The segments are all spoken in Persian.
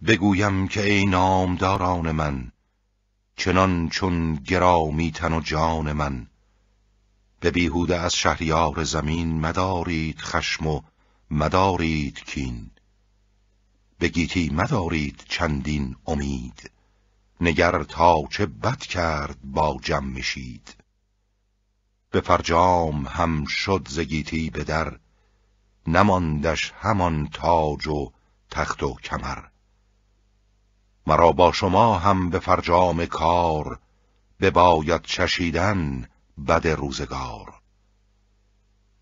بگویم که ای نامداران من، چنان چون گرامی تن و جان من، به بیهوده از شهریار زمین مدارید خشم و مدارید کین. به گیتی مدارید چندین امید، نگر تا چه بد کرد با جمشید. به فرجام هم شد ز گیتی به در، نماندش همان تاج و تخت و کمر. مرا با شما هم به فرجام کار، بباید چشیدن بد روزگار.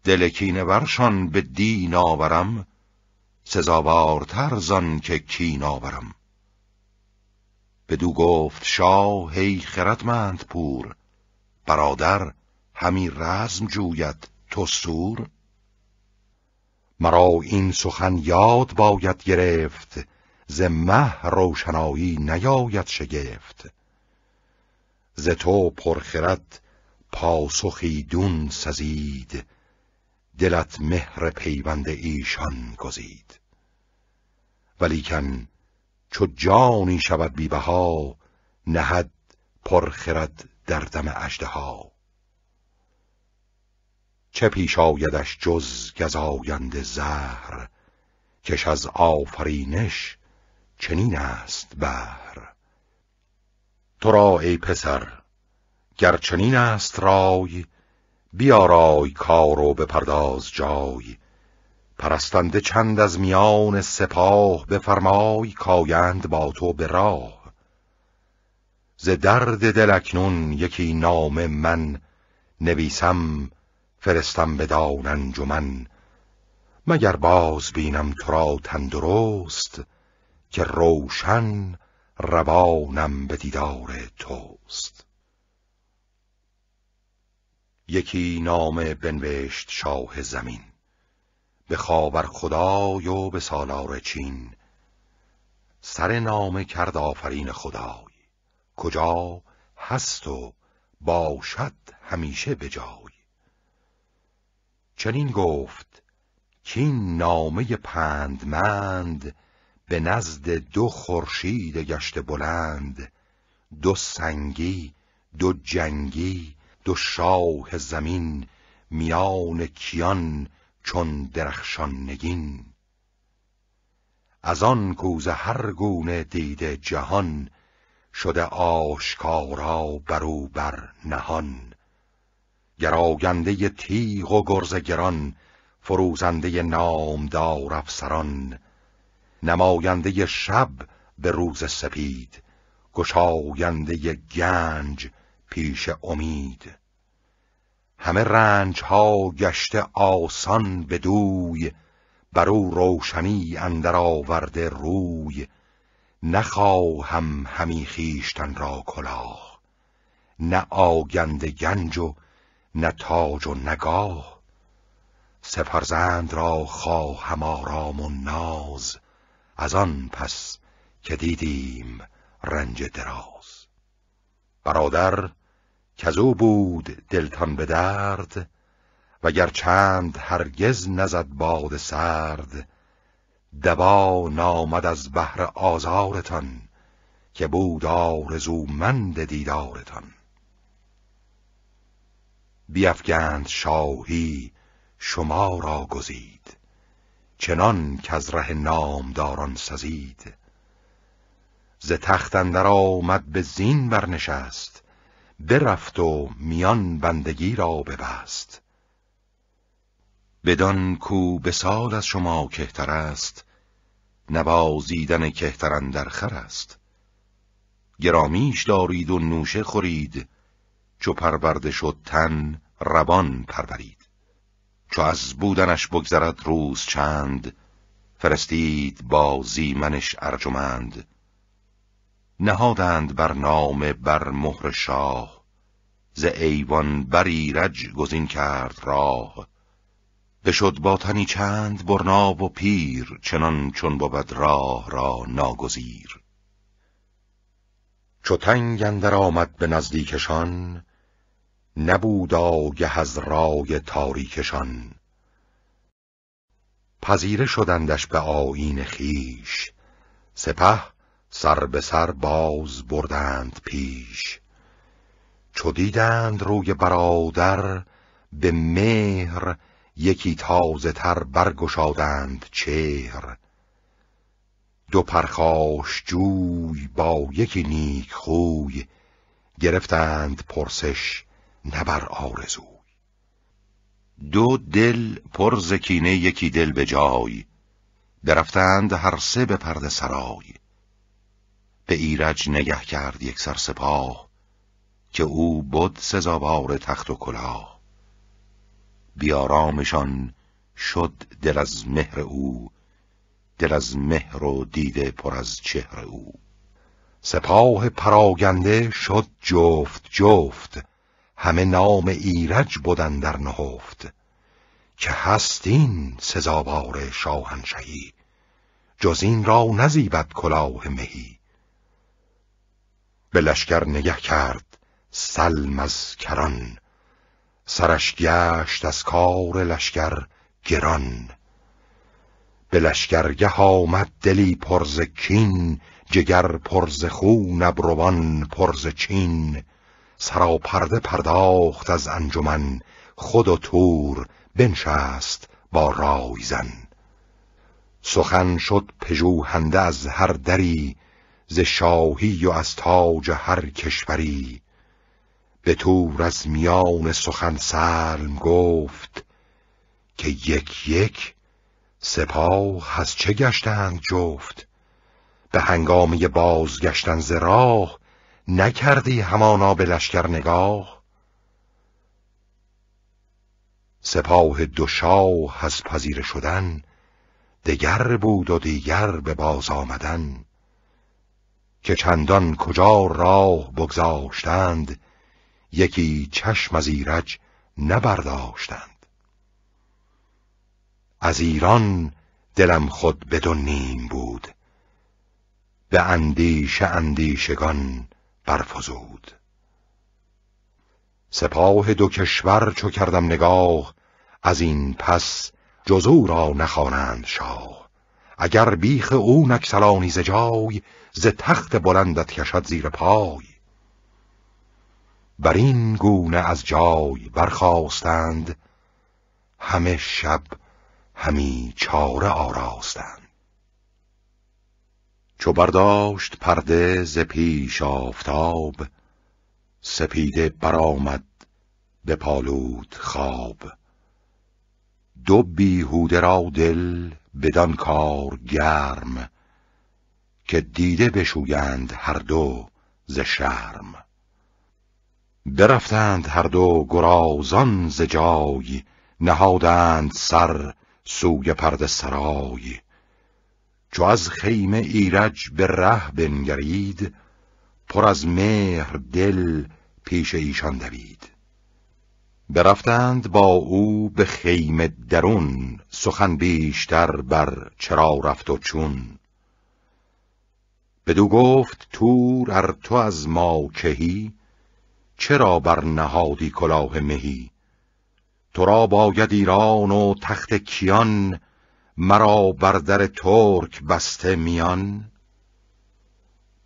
دل کینه ورشان به دین آورم، سزاوارتر زان که کین آورم. بدو گفت شاه ای خردمند پور، برادر همی رزم جوید تو سور. مرا این سخن یاد باید گرفت، ز مه روشنایی نیاید شگفت. ز تو پرخرد پاسخی دون سزید، دلت مهر پیوند ایشان گزید. ولیکن چو جانی شود بی بها، نهد پرخرد در دم اژدها. چه پیش آیدش جز گزاینده زهر، کش از آفرینش چنین است بهر. تو را ای پسر گر چنین است رای، بیارای کار و بپرداز جای. پرستنده چند از میان سپاه، بفرمای کایند با تو به راه. ز درد دل اکنون یکی نامه من، نویسم فرستم بدان انجمن. مگر باز بینم تو را تندرست، که روشن روانم به دیدار توست. یکی نامه بنوشت شاه زمین، به خاور خدای و به سالار چین. سر نامه کرد آفرین خدای، کجا هست و باشد همیشه به جای. چنین گفت کین نامه پندمند، به نزد دو خورشید گشته بلند. دو سنگی دو جنگی دو شاه زمین، میان کیان چون درخشان نگین. از آن کوزه هر گونه دیده جهان، شده آشکارا برو بر نهان. گراینده تیغ و گرز گران، فروزنده نامدار افسران. نماینده شب به روز سپید، گشاینده گنج پیش امید. همه رنج ها گشته آسان بدوی، برو روشنی اندر آورده روی. نخواهم همی خویشتن را کلاه، نه آگنده گنج و نه تاج و نگاه. سه فرزند را خواهم آرام و ناز، از آن پس که دیدیم رنج دراز. برادر کزو بود دلتان به درد، وگر چند هرگز نزد باد سرد. دوا نامد از بهر آزارتان، که بود آرزومند دیدارتان. بیفگند شاهی شما را گزید، چنان کز ره نامداران سزید. ز تخت اندر آمد به زین برنشست، برفت و میان بندگی را ببست. بدان کو به سال از شما کهتر است، نوازیدن کهتر اندر خور است. گرامیش دارید و نوشه خورید، چو پرورده شد تن روان پرورید. چو از بودنش بگذرد روز چند، فرستید با زیمنش ارجمند. نهادند بر نامه بر مهر شاه، ز ایوان بر ایرج گزین کرد راه. بشد با تنی چند برنا و پیر، چنان چون بود راه را ناگزیر. چو تنگ اندر آمد به نزدیکشان، نبود آگه از رای تاریکشان. پذیره شدندش به آیین خویش، سپه سر به سر باز بردند پیش، چو دیدند روی برادر به مهر یکی تازه تر برگشادند چهر. دو پرخاش جوی با یکی نیک خوی، گرفتند پرسش نه بر آرزوی. دو دل پر ز کینه یکی دل به جای، برفتند هر سه به پرده سرای. به ایرج نگه کرد یک سر سپاه، که او بود سزاوار تخت و کلاه. بیارامشان شد دل از مهر او، دل از مهر و دیده پر از چهر او. سپاه پراگنده شد جفت جفت، همه نام ایرج بودن در نهفت. که هست این سزاوار شاهنشهی، جز این را نزیبد کلاه مهی. به لشکر نگه کرد سلم از کران، سرش گشت از کار لشکر گران. به لشکرگه آمد دلی پر ز کین، جگر پر ز خون ابروان پر ز چین. سراپرده پرداخت از انجمن، خود و تور بنشست با رایزن. سخن شد پژوهنده از هر دری، ز شاهی و از تاج هر کشوری. به تور از میان سخن سلم گفت، که یک یک سپاه از چه گشتند جفت. به هنگامی بازگشتن ز راه، نکردی همانا به لشکر نگاه. سپاه دو شاه از پذیره شدن، دگر بود و دیگر به باز آمدن. که چندان کجا راه بگذاشتند، یکی چشم از ایرج نبرداشتند. از ایران دلم خود به دو نیم بود، به اندیشه اندیشگان برفزود. سپاه دو کشور چو کردم نگاه، از این پس جز او را نخوانند شاه. اگر بیخ او نکسلانی ز جای، ز تخت بلندت کشد زیر پای. بر این گونه از جای برخاستند، همه شب همی چاره آراستند. چو برداشت پرده ز پیش آفتاب، سپیده برآمد به پالود خواب. دو بیهوده را دل بدان کار گرم، که دیده بشویند هر دو ز شرم. برفتند هر دو گرازان ز جای، نهادند سر سوی پرده سرای. چو از خیمه ایرج به ره بنگرید، پر از مهر دل پیش ایشان دوید. برفتند با او به خیمه درون، سخن بیشتر بر چرا رفت و چون. بدو گفت تور ار تو از ما کهی، چرا بر نهادی کلاه مهی. تو را باید ایران و تخت کیان، مرا بر در ترک بسته میان.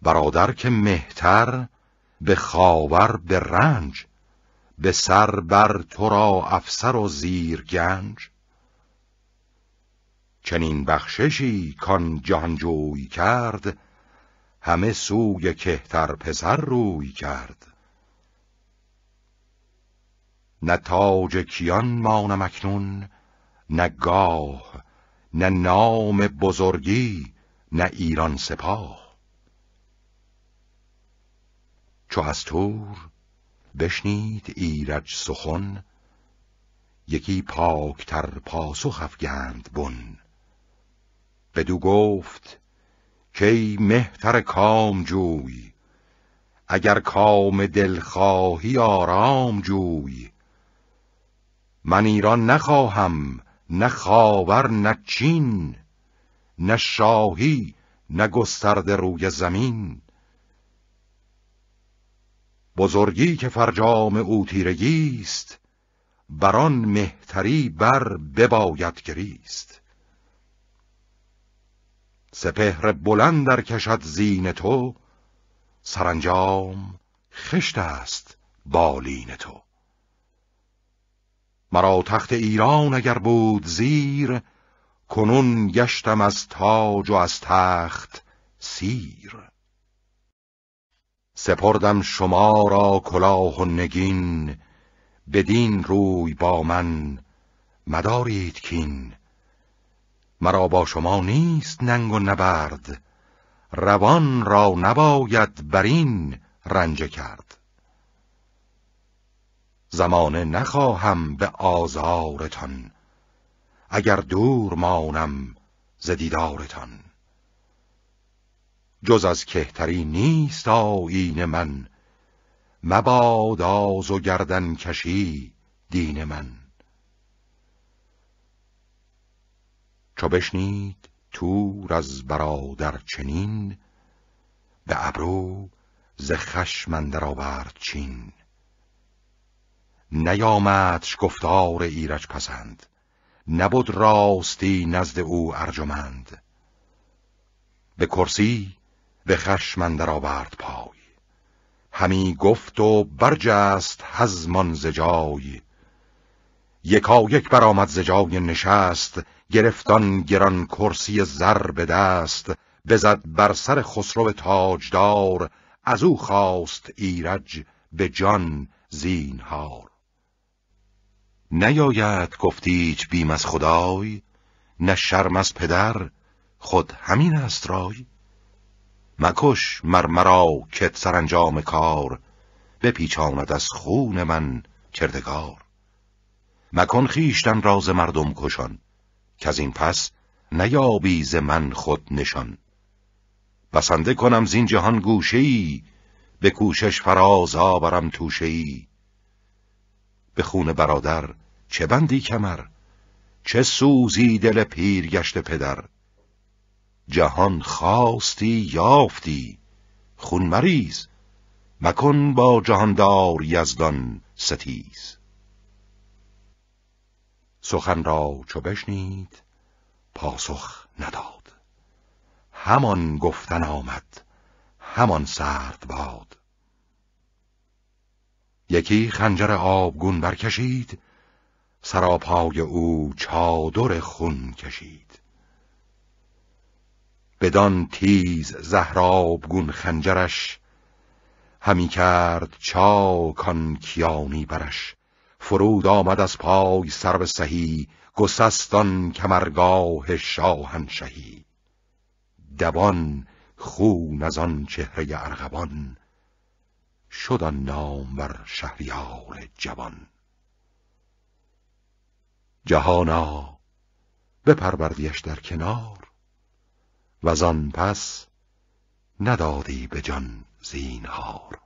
برادر که مهتر به خاور به رنج، به سر بر تو را افسر و زیر گنج. چنین بخششی کان جهانجوی کرد، همه سوی کهتر پسر روی کرد. نه تاج کیان مانم اکنون، نه گاه، نه نام بزرگی، نه ایران سپاه. چو از تور بشنید ایرج سخن، یکی پاکتر پاسخ افگند بن. بدو گفت کی مهتر کام جوی، اگر کام دل خواهی آرام جوی. من ایران نخواهم نه خاور نه چین، نه شاهی نه گسترده روی زمین. بزرگی که فرجام او تیرگیست، بران مهتری بر بباید گریست. سپهر بلند در کشد زین تو، سرانجام خشت است بالین تو. مرا تخت ایران اگر بود زیر، کنون گشتم از تاج و از تخت سیر. سپردم شما را کلاه و نگین، بدین روی با من مدارید کین. مرا با شما نیست ننگ و نبرد، روان را نباید برین رنجه کرد. زمانه نخواهم به آزارتان، اگر دور مانم ز دیدارتان. جز از کهتری نیست آیین من، مباد آز و گردن کشی دین من. چو بشنید تور از برادر چنین، به ابرو ز خشم اندر آورد چین. نیامدش گفتار ایرج پسند، نبود راستی نزد او ارجمند. به کرسی به خشم اندر آورد پای، همی گفت و برجست هزمان ز جای. یکایک برآمد ز جای نشست، گرفتان گران کرسی زر به دست. بزد بر سر خسرو تاجدار، از او خواست ایرج به جان زینهار. نیاید گفتیچ بیم از خدای، نه شرم از پدر خود همین است رای. مکش مرمرا کت سرانجام کار، بپیچاند از خون من کردگار. مکن خویشتن راز مردم کشان، کز این پس نیابی ز من خود نشان. بسنده کنم زین جهان گوشه‌ای، به کوشش فراز آورم توشه‌ای. به خون برادر چه بندی کمر، چه سوزی دل پیر گشت پدر. جهان خواستی یافتی خون مریز، مکن با جهاندار یزدان ستیز. سخن را چو بشنید پاسخ نداد، همان گفتن آمد همان سرد باد. یکی خنجر آبگون برکشید، سراپای او چادر خون کشید. بدان تیز زهر آبگون خنجرش، همی کرد چاک آن کیانی برش. فرود آمد از پای سرو سهی، گسست آن کمرگاه شاهنشهی. دوان خون از آن چهره ارغوان، شد آن نامور شهریار جوان. جهانا بپروردیش در کنار، وزان پس ندادی به جان زینهار.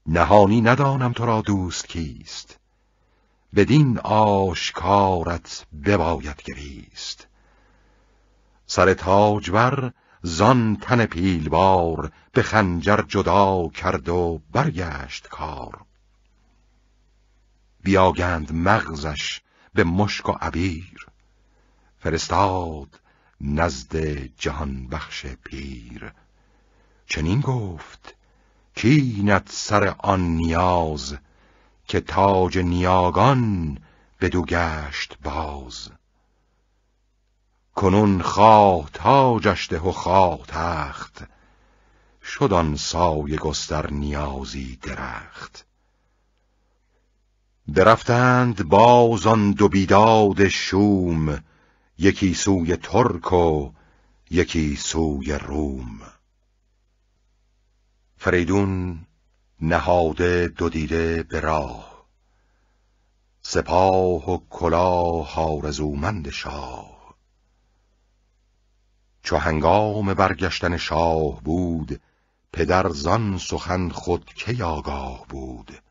نهانی ندانم تو را دوست کیست، بدین آشکارت بباید گریست. سر تاجور زان تن پیلبار، به خنجر جدا کرد و برگشت کار. بیاگند مغزش به مشک و عبیر، فرستاد نزد جهان بخش پیر. چنین گفت کینت سر آن نیاز، که تاج نیاگان بدو گشت باز. کنون خواه تاجش ده و خواه تخت، شد آن سایه گستر نیازی درخت. درفتند باز آن دو بیداد شوم، یکی سوی ترک و یکی سوی روم. فریدون نهاده دو دیده به راه، سپاه و کلاه آرزومند شاه. چو هنگام برگشتن شاه بود، پدر زان سخن خود کی آگاه بود.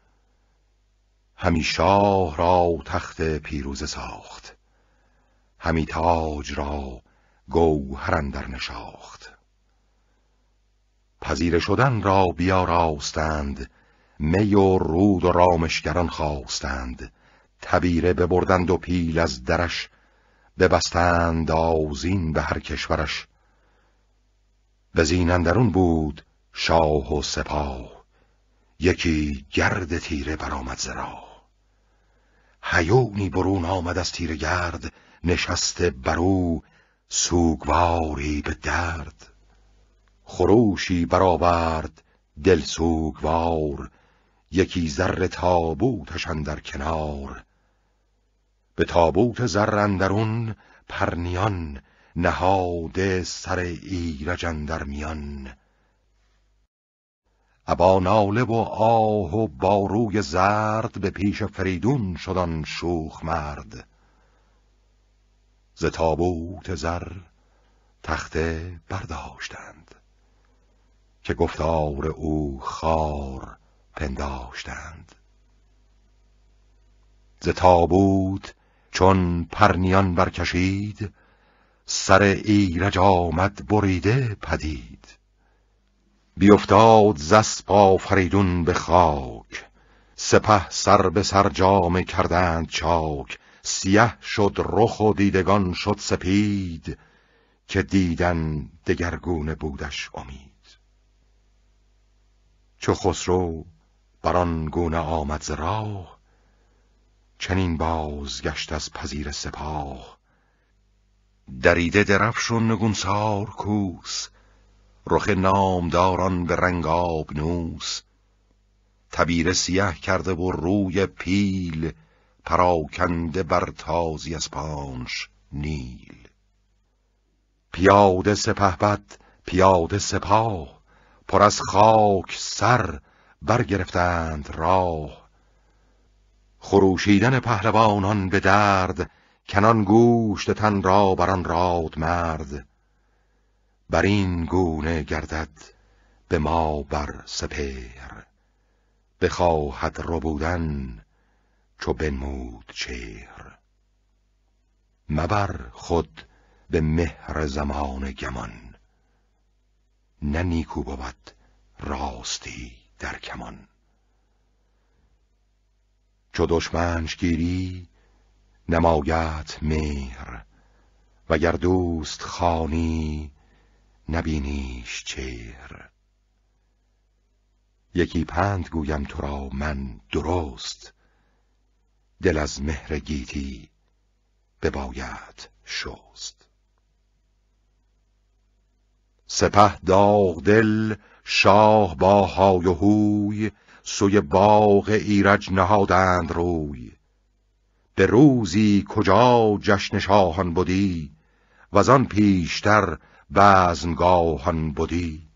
همی شاه را تخت پیروزه ساخت، همی تاج را گوهر اندر نشاخت. پذیره شدن را بیاراستند، می و رود و رامشگران خواستند. تبیره ببردند و پیل از درش، ببستند آذین به هر کشورش. به زین اندرون بود شاه و سپاه، یکی گرد تیره برآمد ز راه. هیونی برون آمد از تیره گرد، نشسته برو سوگواری به درد. خروشی برآورد دل سوگوار، یکی زر تابوتش اندر کنار. به تابوت زر اندرون پرنیان، نهاده سر ایرج اندر میان. ابا ناله و آه و باروی زرد، به پیش فریدون شدن شوخ مرد. ز تابوت زر تخته برداشتند، که گفتار او خوار پنداشتند. ز تابوت چون پرنیان برکشید، سر ایرج آمد بریده پدید. بیفتاد ز اسپ آفریدون به خاک، سپه سر به سر جامه کردند چاک. سیه شد رخ و دیدگان شد سپید، که دیدن دگرگونه بودش امید. چو خسرو بران گونه آمد ز راه، چنین بازگشت از پذیر سپاه. دریده درفش و نگونسار کوس، رخ نامداران به رنگ آبنوس. تبیره سیه کرده و روی پیل، پراکنده بر تازی اسپانش نیل. پیاده سپهبد پیاده سپاه، پر از خاک سر برگرفتند راه. خروشیدن پهلوانان به درد، کنان گوشت تن را بران راد مرد. بر این گونه گردد به ما بر سپهر، بخواهد ربودن چو بنمود چهر. مبر خود به مهر زمان گمان، نه نیکو بود راستی در کمان. چو دشمنش گیری نمایت مهر، وگر دوست خوانی نبینیش چهر. یکی پند گویم تو را من درست، دل از مهر گیتی بباید شست. سپه داغ دل شاه با های و هوی، سوی باغ ایرج نهادند روی. به روزی کجا جشن شاهان بودی، وزان پیشتر بزمگاهان بودی.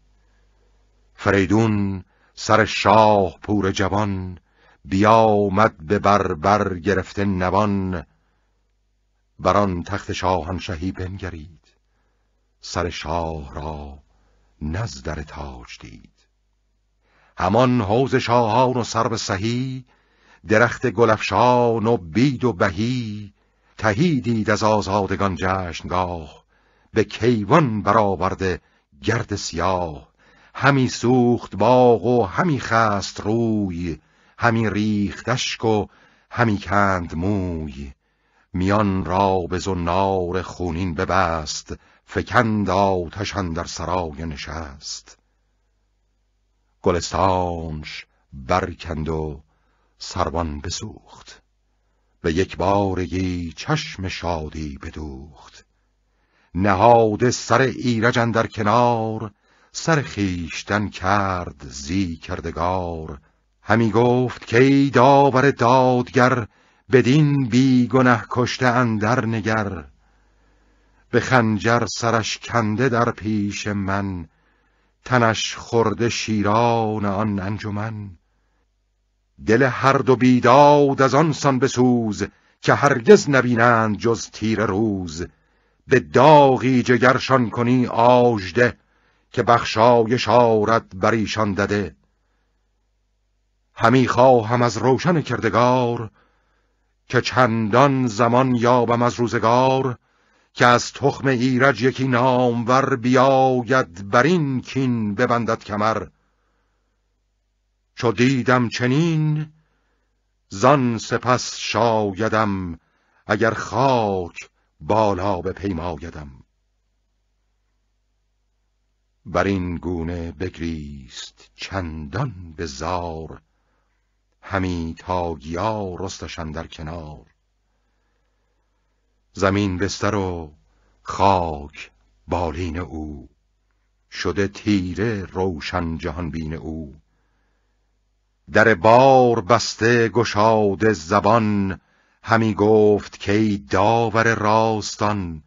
فریدون سر شاه پور جوان، بیامد به بر گرفته نوان. بران تخت شاهنشهی بنگرید، سر شاه را نزدر تاج دید. همان حوض شاهان و سرو سهی، درخت گلفشان و بید و بهی. تهی دید از آزادگان جشنگاه، به کیوان برآورده گرد سیاه. همی سوخت باغ و همی خست روی، همی ریخت اشک و همی کند موی. میان را به زنار خونین ببست، فکند آتش اندر سرای نشست. گلستانش برکند و سروان بسوخت، به یک بارگی چشم شادی بدوخت. نهاده سر ایرج اندر کنار، سر خویشتن کرد زی کردگار. همی گفت که ای داور دادگر، بدین بی گنه کشته اندر نگر. به خنجر سرش کنده در پیش من، تنش خورده شیران آن انجمن. دل هر دو بیداد از آن سان بسوز، که هرگز نبینند جز تیر روز. به داغی جگرشان کنی آژده، که بخشایش آرد بر ایشان دده. همی خواهم از روشن کردگار، که چندان زمان یابم از روزگار. که از تخم ایرج یکی نامور، بیاید بر این کین ببندد کمر. چو دیدم چنین زان سپس شایدم، اگر خاک بالا بپیمایدم. بر این گونه بگریست چندان به زار، همی تا گیا رستش اندر کنار. زمین بستر و خاک بالین او، شده تیره روشن جهان بین او. در بار بسته گشاده زبان، همی گفت که ای داور راستان.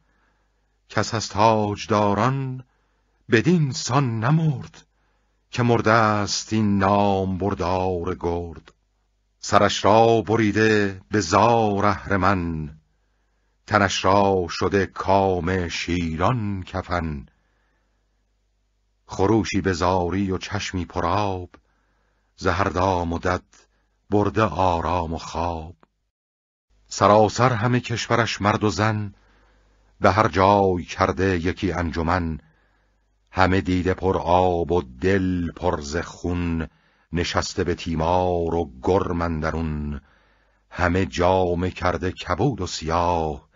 کس از تاجداران بدین سان نمرد، که مرده است این نام بردار گرد. سرش را بریده به زار اهرمن، تنش را شده کام شیران کفن. خروشی به زاری و چشمی پرآب، ز هر دام و دد برده آرام و خواب. سراسر همه کشورش مرد و زن، به هر جای کرده یکی انجمن. همه دیده پر آب و دل پر ز خون، نشسته به تیمار و گرم اندرون. همه جامه کرده کبود و سیاه،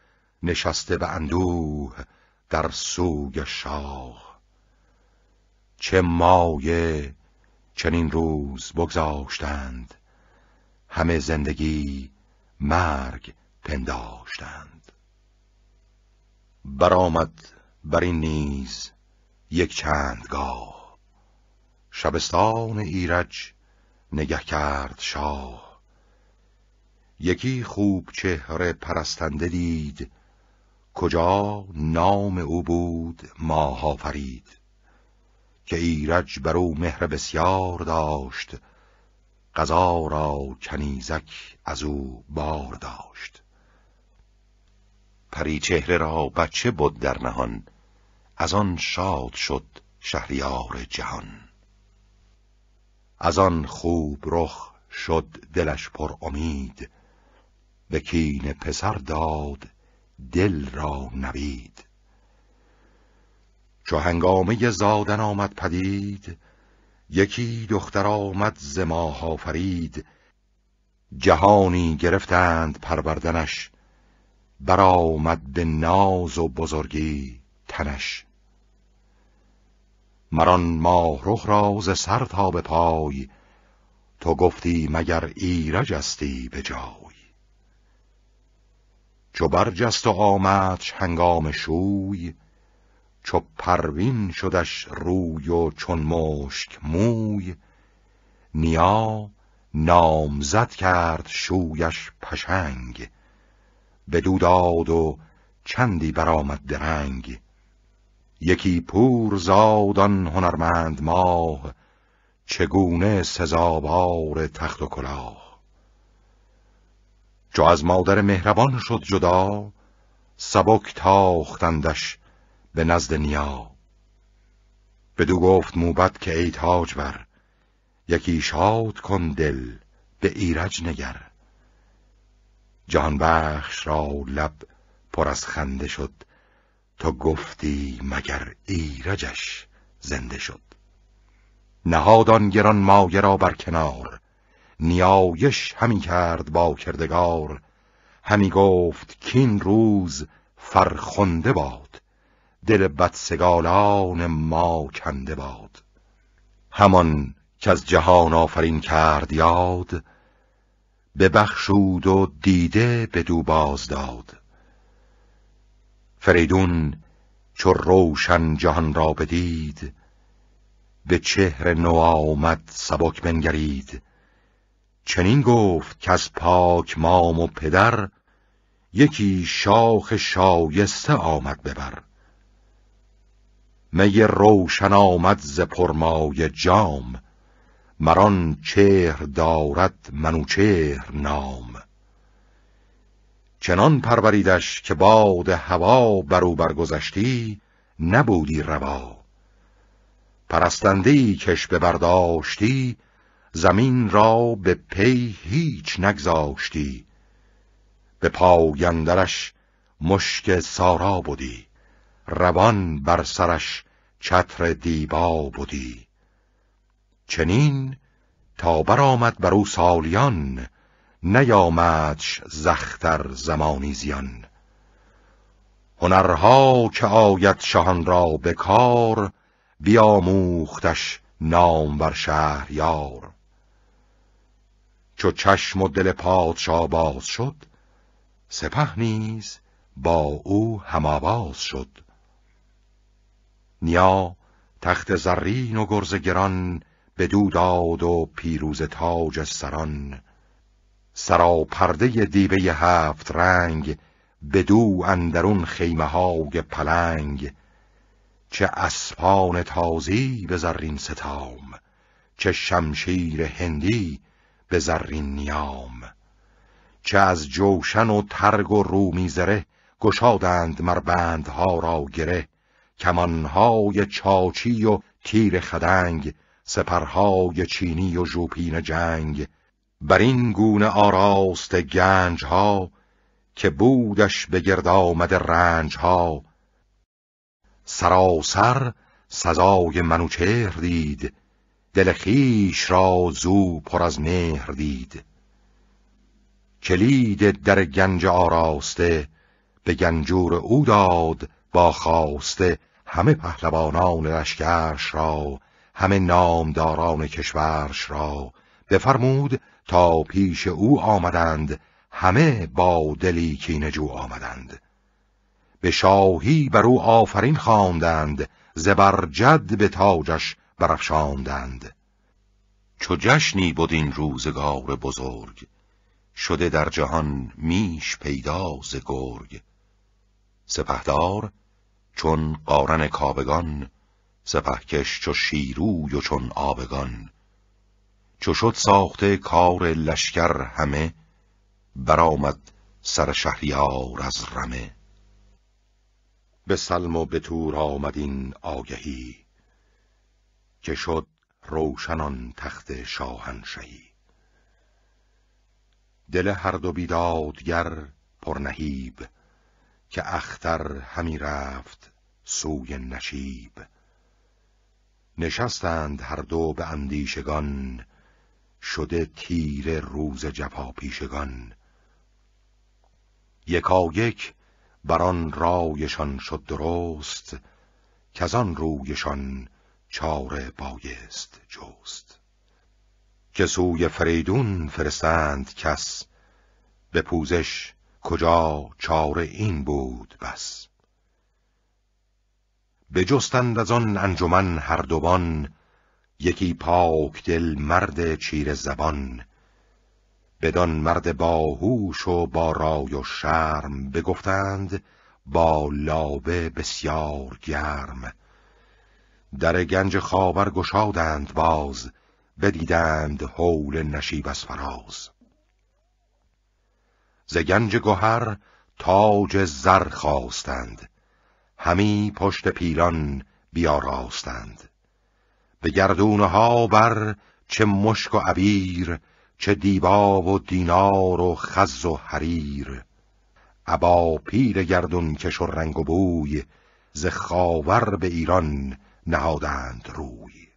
نشسته به اندوه در سوگ شاه. چه مایه چنین روز بگذاشتند، همه زندگی مرگ پنداشتند. برآمد بر این نیز یک چندگاه، شبستان ایرج نگه کرد شاه. یکی خوب چهره پرستنده دید، کجا نام او بود ماه آفرید. که ایرج بر او مهر بسیار داشت، قضا را کنیزک از او بار داشت. پری چهره را بچه بود در نهان، از آن شاد شد شهریار جهان. از آن خوب رخ شد دلش پر امید، به کین پسر داد دل را نوید. چو هنگامه زادن آمد پدید، یکی دختر آمد ز ماه آفرید. جهانی گرفتند پروردنش، برآمد به ناز و بزرگی تنش. مران ماه رخ را ز سر تا به پای، تو گفتی مگر ایرج استی به جای. چو برجست و آمدش هنگام شوی، چو پروین شدش روی و چون مشک موی. نیا نامزد کرد شویش پشنگ، بدو داد و چندی برآمد درنگ. یکی پور زاد آن هنرمند ماه، چگونه سزاوار تخت و کلاه. چو از مادر مهربان شد جدا، سبک تاختندش به نزد نیا. بدو گفت موبد که ای تاجور، یکی شاد کن دل به ایرج نگر. جهان بخش را لب پر از خنده شد، تو گفتی مگر ایرجش زنده شد. نهاد آن گران مایه را بر کنار، نیایش همی کرد با کردگار. همی گفت کین روز فرخنده باد، دل بدسگالان ما کنده باد. همان که از جهان آفرین کرد یاد، ببخشود و دیده بدو باز داد. فریدون چو روشن جهان را بدید، به چهر نو آمد سبک بنگرید. چنین گفت که از پاک مام و پدر، یکی شاخ شایسته آمد ببر. می روشن آمد ز پرمایه جام، مران چهر دارد منوچهر نام. چنان پروریدش که باد هوا برو برگذشتی نبودی روا. پرستنده‌ای کش ببرداشتی، زمین را به پی هیچ نگذاشتی. به پای اندرش مشک سارا بودی، روان بر سرش چتر دیبا بودی. چنین تا برآمد بر او سالیان، نیامدش زختر زمانی زیان. هنرها که آید شهان را به کار، بیاموختش نامور شهریار. چو چشم و دل پادشاه باز شد، سپه نیز با او هم آواز شد. نیا تخت زرین و گرز گران، بدو داد و پیروزه تاج سران. سراپرده دیبه 7 رنگ، بدو اندرون خیمه های پلنگ. چه اسپان تازی به زرین ستام، چه شمشیر هندی به زرین نیام. چه از جوشن و ترگ و رومی زره، گشادند مربندها را گره. کمانهای چاچی و تیر خدنگ، سپرهای چینی و ژوپین جنگ. بر این گونه آراست گنجها، که بودش به گرد آمد رنجها. سراسر سزای منوچهر دید، دل خویش را زو پر از مهر دید. کلید در گنج آراسته، به گنجور او داد با خواسته. همه پهلوانان لشکرش را، همه نامداران کشورش را. بفرمود تا پیش او آمدند، همه با دلی کینه‌جو آمدند. به شاهی بر او آفرین خواندند، زبرجد به تاجش برافشاندند. چو جشنی بود این روزگار بزرگ، شده در جهان میش پیدا ز گرگ. سپهدار چون قارن کابگان، سپهکش چو شیروی و چون آبگان. چو شد ساخته کار لشکر همه، برآمد سر شهریار از رمه. به سلم و به تور آمد این آگهی، که شد روشنان تخت شاهنشهی. دل هر دو بیدادگر پرنهیب، که اختر همی رفت سوی نشیب. نشستند هر دو به اندیشگان، شده تیره روز جفاپیشگان. یکایک بران رایشان شد درست، کزان رویشان چاره بایست جست. که سوی فریدون فرستند کس، به پوزش کجا چاره این بود بس. بجستند از آن انجمن هر دوان، یکی پاک دل مرد چیره زبان. بدان مرد باهوش و با رای و شرم، بگفتند با لابه بسیار گرم. در گنج خاور گشادند باز، بدیدند هول نشیب از فراز. ز گنج گهر تاج زر خواستند، همی پشت پیلان بیاراستند. به گردونها بر چه مشک و عبیر، چه دیبا و دینار و خز و حریر. ابا پیل گردون کش و رنگ و بوی، ز خاور به ایران نهادند روی.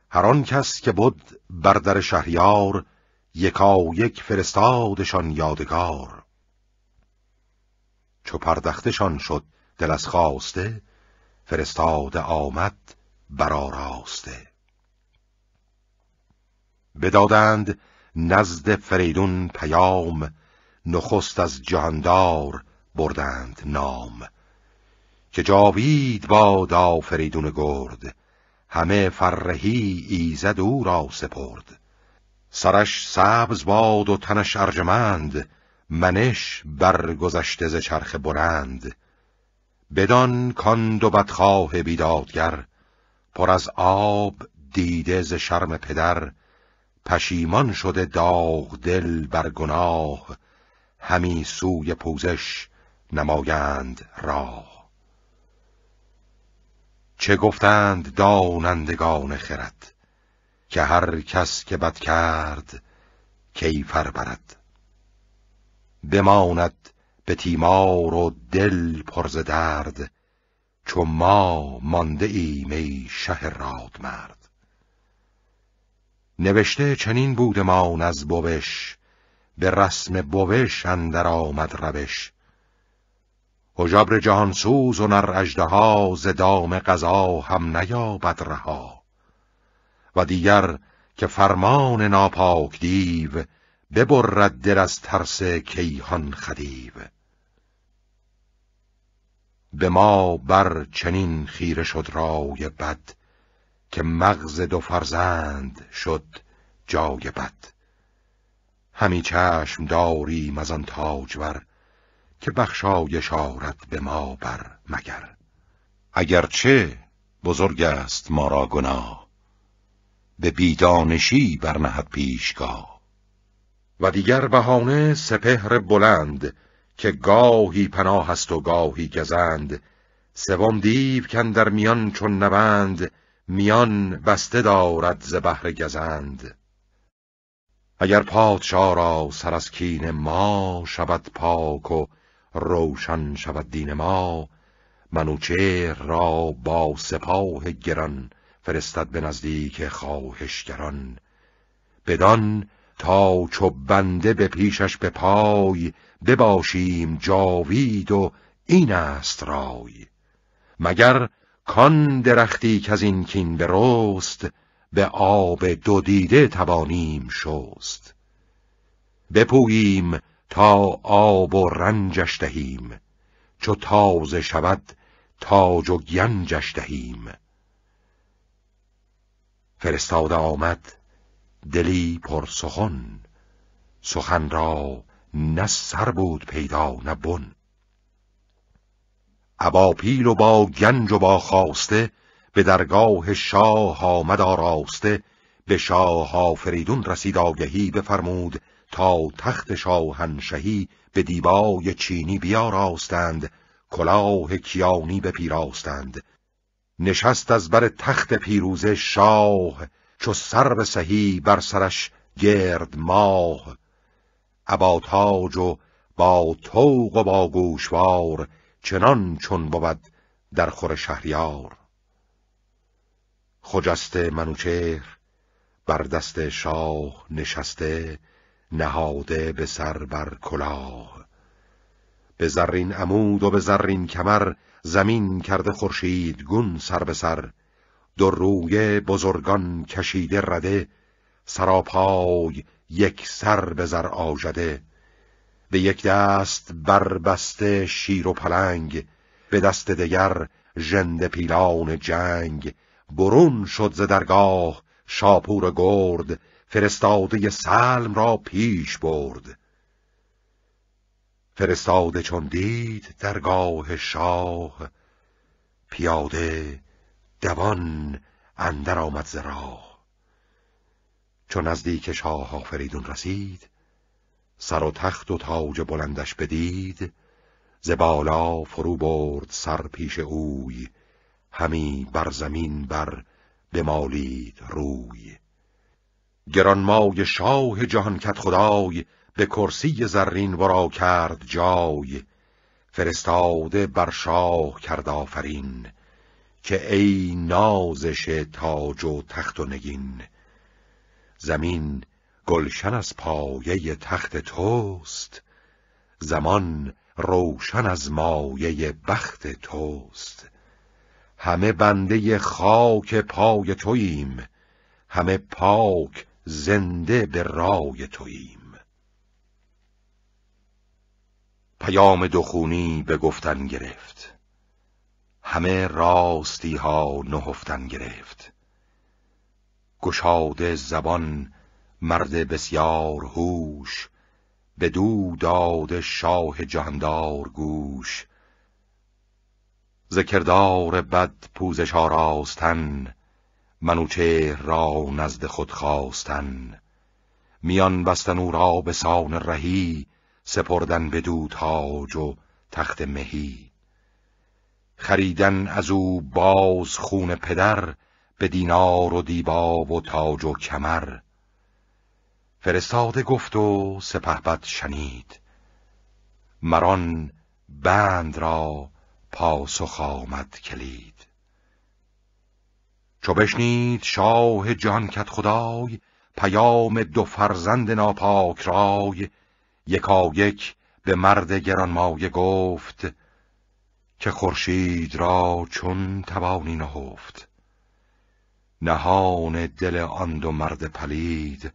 هر آن کس که بود بر در شهریار، یکایک فرستادشان یادگار. چو پردختشان شد دل از خواسته، فرستاده آمد برآراسته. بدادند نزد فریدون پیام، نخست از جهاندار بردند نام. که جاوید باد آفریدون گرد، همه فرهی ایزد او را سپرد. سرش سبز باد و تنش ارجمند، منش برگذشته ز چرخ بلند. بدان کان دو بدخواه بیدادگر، پر از آب دیده ز شرم پدر. پشیمان شده داغ دل بر گناه، همی سوی پوزش نمایند راه. چه گفتند دانندگان خرد، که هر کس که بد کرد کیفر برد. بماند به تیمار و دل پر ز درد، چو ما مانده ایم ای شه رادمرد. نوشته چنین بودمان از بوش، به رسم بوش اندر آمد روش. هژبر جهانسوز و نر اژدها ز دام قضا هم نیابد رها. و دیگر که فرمان ناپاک دیو ببرد دل از ترس کیهان خدیو. به ما بر چنین خیره شد رای بد که مغز دو فرزند شد جای بد. همی چشم داریم از آن تاجور که بخشایش آرد به ما بر مگر. اگرچه بزرگ است ما را گناه به بیدانشی برنهد پیشگاه. و دیگر بهانه سپهر بلند که گاهی پناه است و گاهی گزند. سوم دیو کاندر میان چون نبند میان بسته دارد ز بهر گزند. اگر پادشاه را سر از کین ما شود پاک و روشن شود دین ما. منوچهر را با سپاه گران فرستد به نزدیک خواهشگران. بدان تا چو بنده به پیشش به پای بباشیم جاوید و این است رای. مگر کان درختی که از این کین برست به آب دو دیده توانیم شست. بپوییم تا آب و رنجش دهیم چو تازه شود تاج و گنجش دهیم. فرستاده آمد دلی پر سخن سخن را نه سر بود پیدا نه بن. ابا پیل و با گنج و با خواسته به درگاه شاه آمد آراسته. به شاه آفریدون رسید آگهی بفرمود تا تخت شاهنشهی به دیبای چینی بیاراستند. کلاه کیانی بپیراستند. نشست از بر تخت پیروزه شاه چو سرو سهی بر سرش گرد ماه. ابا تاج و با طوق و با گوشوار چنان چون بود در خور شهریار. خجسته منوچهر بر دست شاه نشسته نهاده به سر بر کلاه. به زرین عمود و به زرین کمر زمین کرده خورشید گون سر به سر. دو رویه بزرگان کشیده رده سراپای یک سر به زر آژده. به یک دست بربسته شیر و پلنگ به دست دگر ژنده پیلان جنگ. برون شد ز درگاه شاپور گرد فرستاده سلم را پیش برد. فرستاده چون دید درگاه شاه پیاده دوان اندر آمد ز راه. چون نزدیک شاه آفریدون رسید سر و تخت و تاج بلندش بدید. ز بالا فرو برد سر پیش اوی همی بر زمین بر بمالید روی. گرانمای شاه جهان کدخدای به کرسی زرین ورا کرد جای. فرستاده بر شاه کرد آفرین که ای نازش تاج و تخت و نگین. زمین گلشن از پایه تخت توست زمان روشن از مایه بخت توست. همه بنده خاک پای توییم همه پاک زنده به رای توییم. پیام دخونی به گفتن گرفت همه راستی ها نهفتن گرفت. گشاده زبان مرد بسیار هوش بدو داده شاه جهاندار گوش. ز کردار بد پوزش آراستن منوچهر را نزد خود خواستن. میان بستن او را به سان رهی سپردن بدو تاج و تخت مهی. خریدن از او باز خون پدر به دینار و دیبا و تاج و کمر. فرستاده گفت و سپهبد شنید مران بند را پاسخ آمد کلید. چو بشنید شاه جهان کدخدای پیام دو فرزند ناپاک رای. یکایک به مرد گرانمایه گفت که خورشید را چون توانی نهفت. نهان دل آن دو مرد پلید،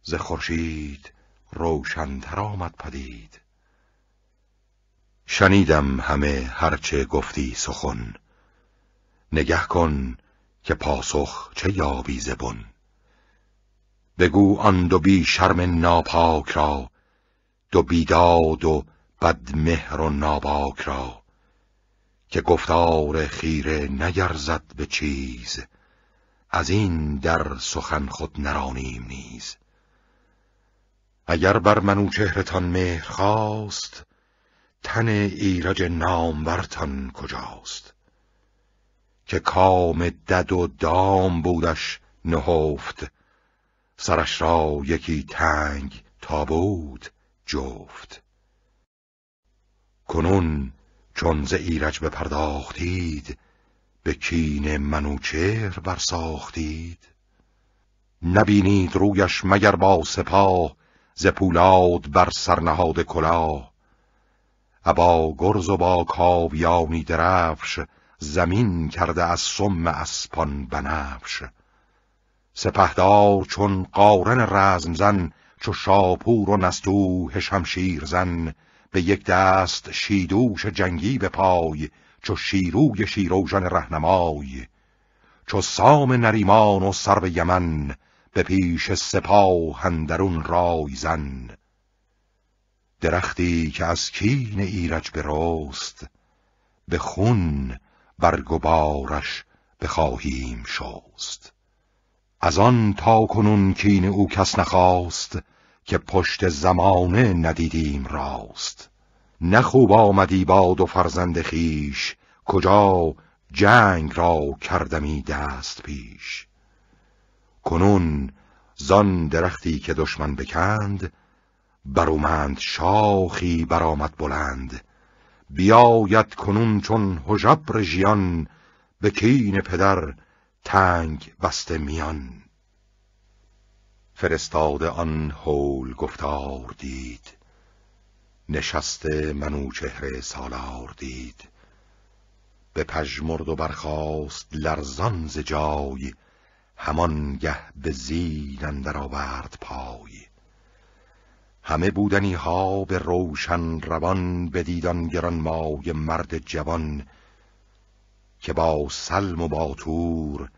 ز خورشید روشن‌تر آمد پدید. شنیدم همه هرچه گفتی سخن، نگه کن که پاسخ چه یابی ز بن. بگو آن دو بی شرم ناپاک را، دو بیداد و بدمهر و ناباک را، که گفتار خیره نگرزد به چیز، از این در سخن خود نرانیم نیز. اگر بر منوچهرتان مهر خواست، تن ایرج نامورتان کجاست؟ که کام دد و دام بودش نهفت، سرش را یکی تنگ تا بود جفت. کنون چون ز ایرج بپرداختید، به کین منوچهر برساختید. نبینید رویش مگر با سپاه، ز پولاد بر سرنهاد کلاه. ابا گرز و با کاویانی درفش، زمین کرده از سم اسپان بنفش. سپهدار چون قارن رزمزن، چو شاپور و نستوه شمشیرزن. به یک دست شیدوش جنگی به پای، چو شیروی شیروژن رهنمای. چو سام نریمان و سرو یمن، به پیش سپاه اندرون رایزن. درختی که از کین ایرج برست، به خون برگ و بارش بخواهیم شست. از آن تا کنون کین او کس نخواست، که پشت زمانه ندیدیم راست. نه خوب آمدی با دو فرزند خویش، کجا جنگ را کردمی دست پیش. کنون زان درختی که دشمن بکند، برومند شاخی برآمد بلند. بیاید کنون چون هژبر ژیان، به کین پدر تنگ بسته میان. فرستاده آن هول گفتار دید، نشسته منوچهر سالار دید. به پژمرد و برخاست لرزان ز جای، همانگه به زین اندر آورد پای. همه بودنی ها به روشن روان، بدیدان گرانمایه مرد جوان. که با سلم و با تور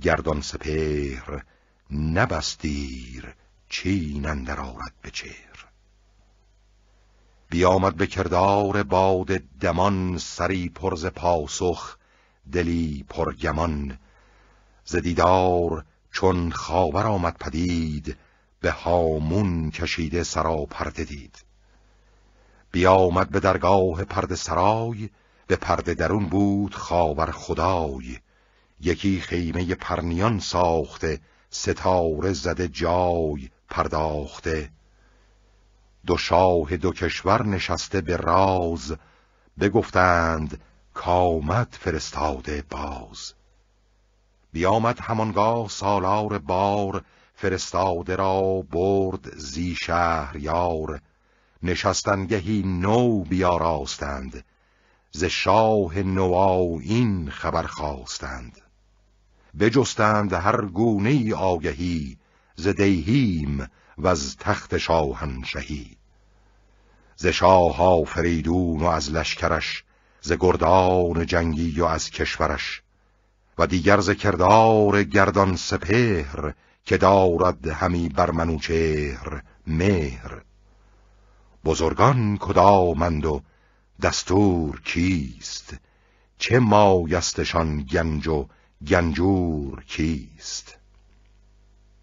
گردان سپهر، نبستیر چین اندر آرد به چهر. بیامد به کردار باد دمان، سری پر ز پاسخ دلی پر گمان. ز دیدار چون خاور آمد پدید، به هامون کشیده سراپرده دید. بیامد به درگاه پرده سرای، به پرده درون بود خاور خدای. یکی خیمه پرنیان ساخته، ستاره زده جای پرداخته. دو شاه دو کشور نشسته به راز، بگفتند کآمد فرستاده باز. بیامد همانگاه سالار بار، فرستاده را برد زی شهریار. نشستنگهی نو بیاراستند، ز شاه نوآیین خبر خواستند. بجستند هر گونه آگهی، ز دیهیم و از تخت شاهنشهی. ز شاه آفریدون و از لشکرش، ز گردان جنگی و از کشورش. و دیگر ز کردار گردان سپهر، که دارد همی بر منوچهر مهر. بزرگان کدامند و دستور کیست، چه مایستشان گنج و گنجور کیست.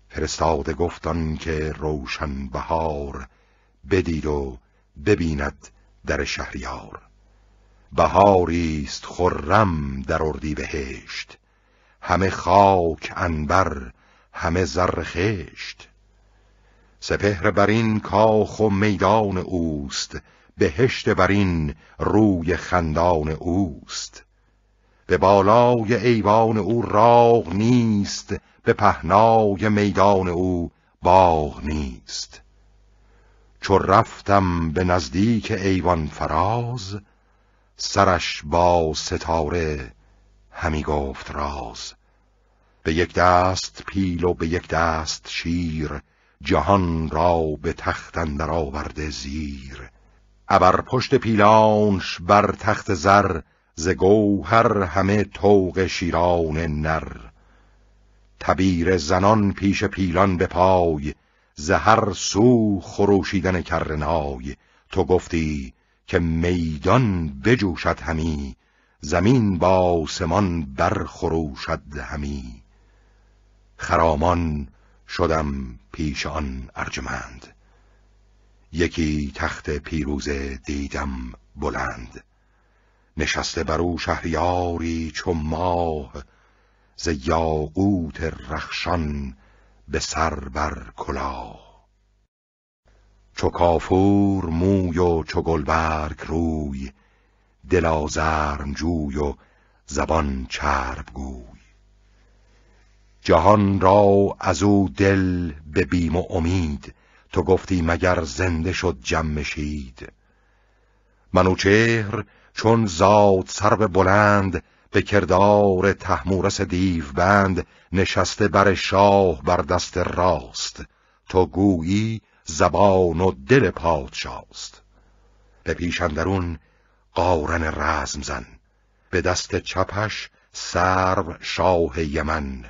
فرستاده گفتان که روشن بهار، بدید و ببیند در شهریار. بهاریست خرم در اردیبهشت، همه خاک عنبر همه زر خشت. سپهر برین کاخ و میدان اوست، بهشت برین روی خندان اوست. به بالای ایوان او راغ نیست، به پهنای میدان او باغ نیست. چو رفتم به نزدیک ایوان فراز، سرش با ستاره همی گفت راز. به یک دست پیل و به یک دست شیر، جهان را به تخت اندر آورده زیر. ابر پشت پیلانش بر تخت زر، ز گوهر همه طوق شیران نر. تبیر زنان پیش پیلان به پای، ز هر سو خروشیدن کرنای. تو گفتی که میدان بجوشد همی، زمین با آسمان برخروشد همی. خرامان شدم پیش آن ارجمند، یکی تخت پیروزه دیدم بلند. نشسته بر او شهریاری چو ماه، ز یاقوت رخشان به سر بر کلاه. چو کافور موی و چو گلبرگ روی، دل آزرم جوی و زبان چرب گوی. جهان را از او دل به بیم و امید، تو گفتی مگر زنده شد جمشید. منوچهر چون زاد سرو بلند، به کردار طهمورث دیوبند. نشسته بر شاه بر دست راست، تو گویی زبان و دل پادشاست. به پیش اندرون قارن رزم زن، به دست چپش سرو شاه یمن.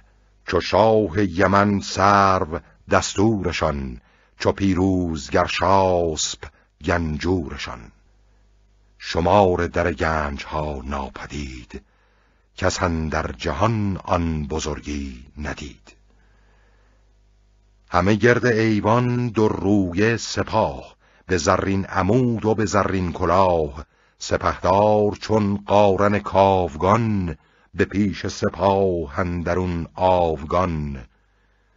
چو شاه یمن سرو دستورشان، چو پیروزگر شاسپ گنجورشان. شمار در گنج ها ناپدید، کس اندر جهان آن بزرگی ندید. همه گرد ایوان دو رویه سپاه، به زرین عمود و به زرین کلاه. سپهدار چون قارن کاوگان، به پیش سپاه اندرون آوگان.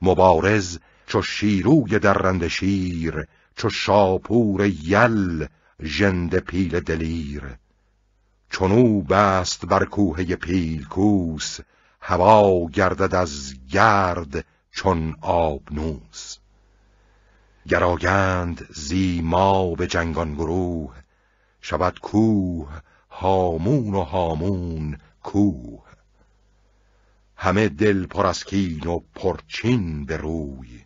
مبارز چو شیروی درنده شیر، چو شاپور یل ژنده پیل دلیر. چونو بست بر کوهه پیلکوس، هوا گردد از گرد چون آبنوس. گراگند زی ما به جنگان گروه، شود کوه هامون و هامون کوه. همه دل پر از کین و پرچین به روی،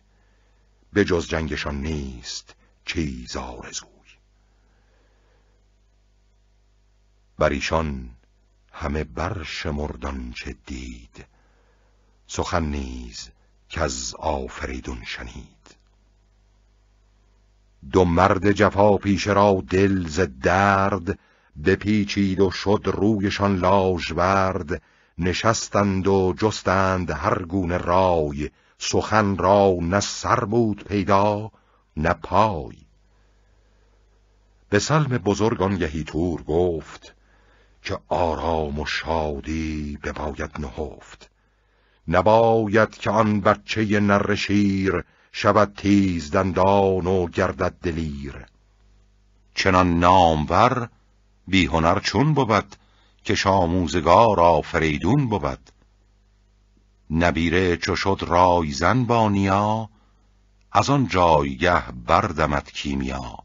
به جز جنگشان نیست چیز آرزوی. بر ایشان همه برشمردان چه دید، سخن نیز که از آفریدون شنید. دو مرد جفا پیشه را دل ز درد، بپیچید و شد رویشان لاژورد. نشستند و جستند هر گونه رای، سخن را نه سر بود پیدا نه پای. به سلم بزرگ آنگهی تور گفت، که آرام و شادی بباید نهفت. نباید که آن بچه نره شیر، شود تیز دندان و گردد دلیر. چنان نامور بی هنر چون بود، که شاموزگار آفریدون بود. نبیره چو شد رایزن با نیا، از آن جایگه بردمد کیمیا.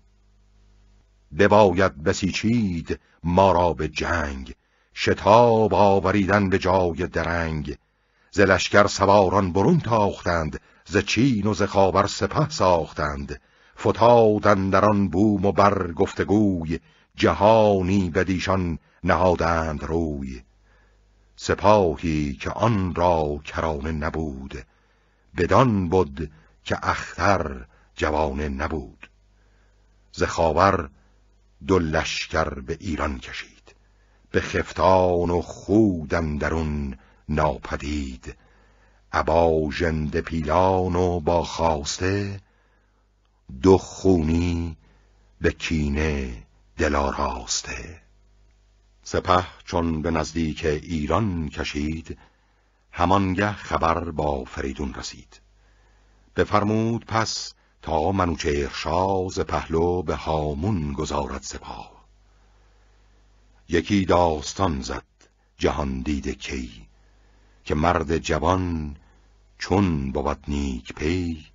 بباید بسیچید ما را به جنگ، شتاب آوریدن به جای درنگ. ز لشکر سواران برون تاختند، ز چین و ز خاور سپه ساختند. فتادند در آن بوم و بر گفتگوی، جهانی بدیشان نهادند روی. سپاهی که آن را کرانه نبود، بدان بود که اختر جوانه نبود. ز خاور دو لشکر به ایران کشید، به خفتان و خود اندرون ناپدید. ابا ژنده پیلان و با خواسته، دو خونی به کینه دل آراسته. سپه چون به نزدیک ایران کشید، همانگه خبر با فریدون رسید. بفرمود پس تا منوچهر شاه، ز پهلو به هامون گذارد سپاه. یکی داستان زد جهان دیده کی، که مرد جوان چون بود نیک پی.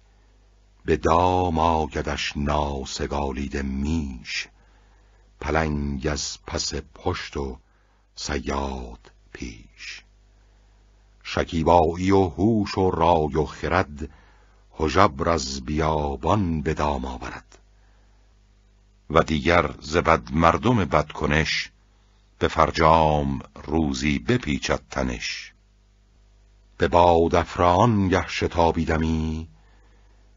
به دام آگدش ناسگالیده میش، پلنگ از پس پشت و صیاد پیش. شکیبایی و هوش و رای و خرد، هژبر از بیابان به دام آورد. و دیگر ز بد مردم بدکنش، به فرجام روزی بپیچد تنش. به باد افران گه شتابیدمی،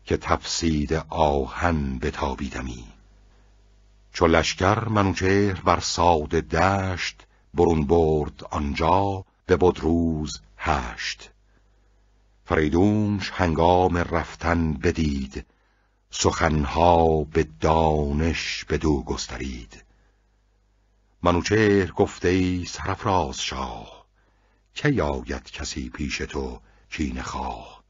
که تفسید آهن بتابیدمی. چو لشکر منوچهر بر ساد دشت، برون برد آنجا ببد روز 8. فریدونش هنگام رفتن بدید، سخنها به دانش بدو گسترید. منوچهر گفت ای سرافراز شاه، کی آید کسی پیش تو کینه خواه.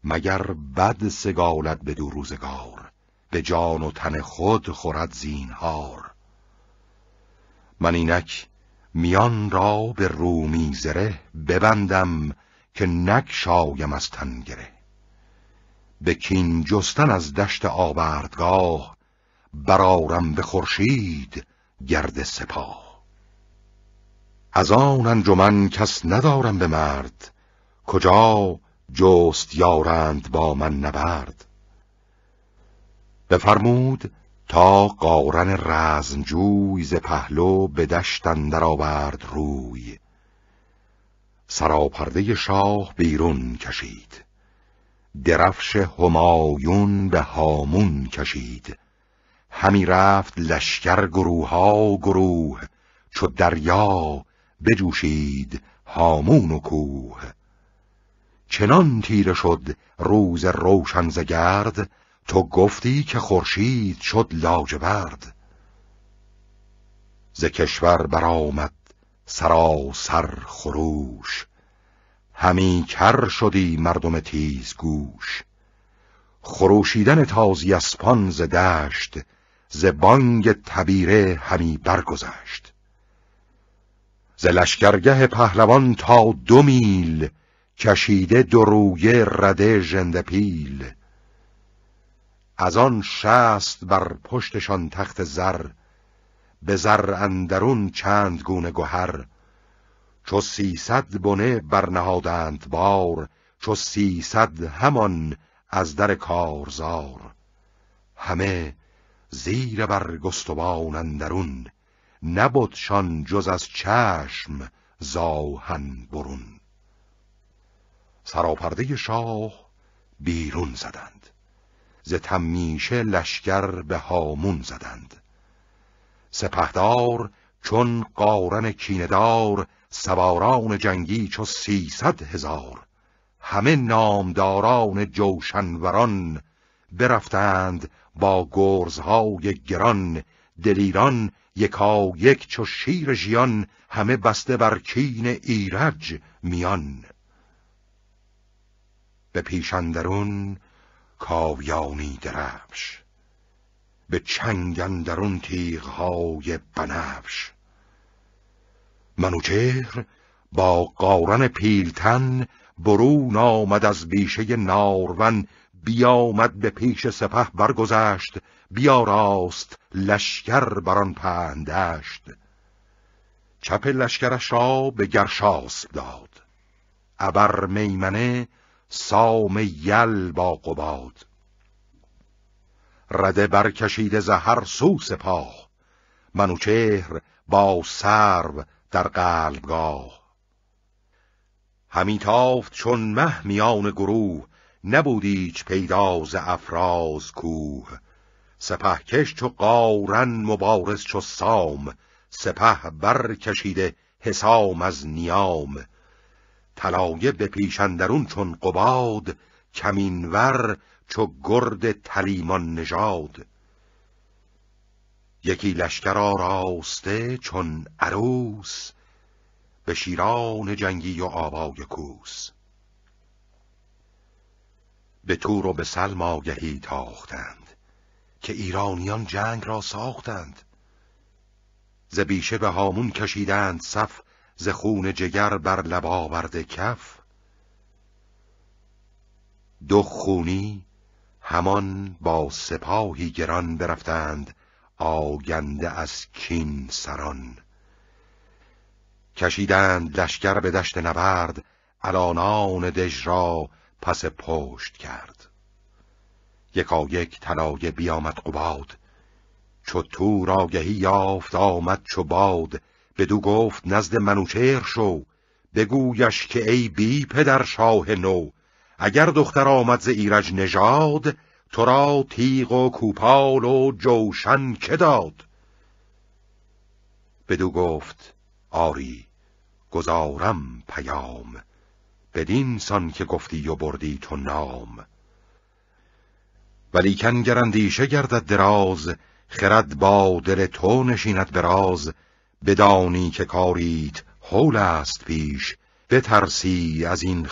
مگر بد سگالد بدو روزگار، به جان و تن خود خورد زینهار. من اینک میان را به رومی زره، ببندم که نگشایم از تن گره. به کین جستن از دشت آوردگاه، برآرم به خورشید گرد سپاه. از آن انجمن کس ندارم به مرد، کجا جست یارند با من نبرد. بفرمود تا قارن رزمجوی، ز پهلو به دشت اندر آورد روی. سراپرده شاه بیرون کشید، درفش همایون به هامون کشید. همی رفت لشکر گروها گروه، چو دریا بجوشید هامون و کوه. چنان تیره شد روز روشن ز گرد، تو گفتی که خورشید شد لاجورد. ز کشور برآمد سراسر خروش، همی کر شدی مردم تیز گوش. خروشیدن تازی اسپان ز دشت، ز بانگ تبیره همی برگذشت. ز لشکرگه پهلوان تا 2 میل، کشیده 2 رویه رده ژنده پیل. از آن 60 بر پشتشان تخت زر، به زر اندرون چند گونه گهر. چو 300 بنه برنهادند بار، چو 300 همان از در کارزار. همه زیر برگستوان اندرون، نبودشان جز از چشم زآهن برون. سراپرده شاه بیرون زدند، ز تمیشه لشکر به هامون زدند. سپهدار چون قارن کینه‌دار، سواران جنگی چو 300,000. همه نامداران جوشنوران، برفتند با گرزهای گران. دلیران یکایک چو شیر ژیان، همه بسته بر کین ایرج میان. به پیش اندرون کاویانی درفش، به چنگ اندرون تیغ‌های بنفش. منوچهر با قارن پیلتن، برون آمد از بیشه نارون. بیامد به پیش سپه برگذشت، بیاراست لشکر بران پهن دشت. چپ لشکرش را به گرشاسپ داد، ابر میمنه سام یل با قباد. رده برکشیده ز هر سو سپاه، منوچهر با سرو در قلبگاه. همی تافت چون مه میان گروه، نبود ایچ پیدا ز افراز کوه. سپهکش چو قارن مبارز چو سام، سپه برکشیده حسام از نیام. طلایه به پیش اندرون چون قباد، کمینور چو گرد تلیمان نژاد. یکی لشکر آراسته چون عروس، به شیران جنگی و آوای کوس. به تور و به سلم آگهی تاختند، که ایرانیان جنگ را ساختند. ز بیشه به هامون کشیدند صف، ز خون جگر بر لب آورده کف. 2 خونی همان با سپاهی گران برفتند، آگنده از کین سران. کشیدند لشکر به دشت نبرد، الانان دژ را پس پشت کرد. یکایک طلایه بیامد قباد، چو تور آگهی یافت آمد چو باد. بدو گفت نزد منوچهر شو، بگویش که ای بی پدر شاه نو. اگر دختر آمد ز ایرج نژاد، تو را تیغ و کوپال و جوشن که داد؟ بدو گفت آری گزارم پیام، بدین سان که گفتی و بردی تو نام. ولیکن گر اندیشه گردد دراز، خرد با دل تو نشیند براز. بدانی که کاریت هول است پیش، بترسی از این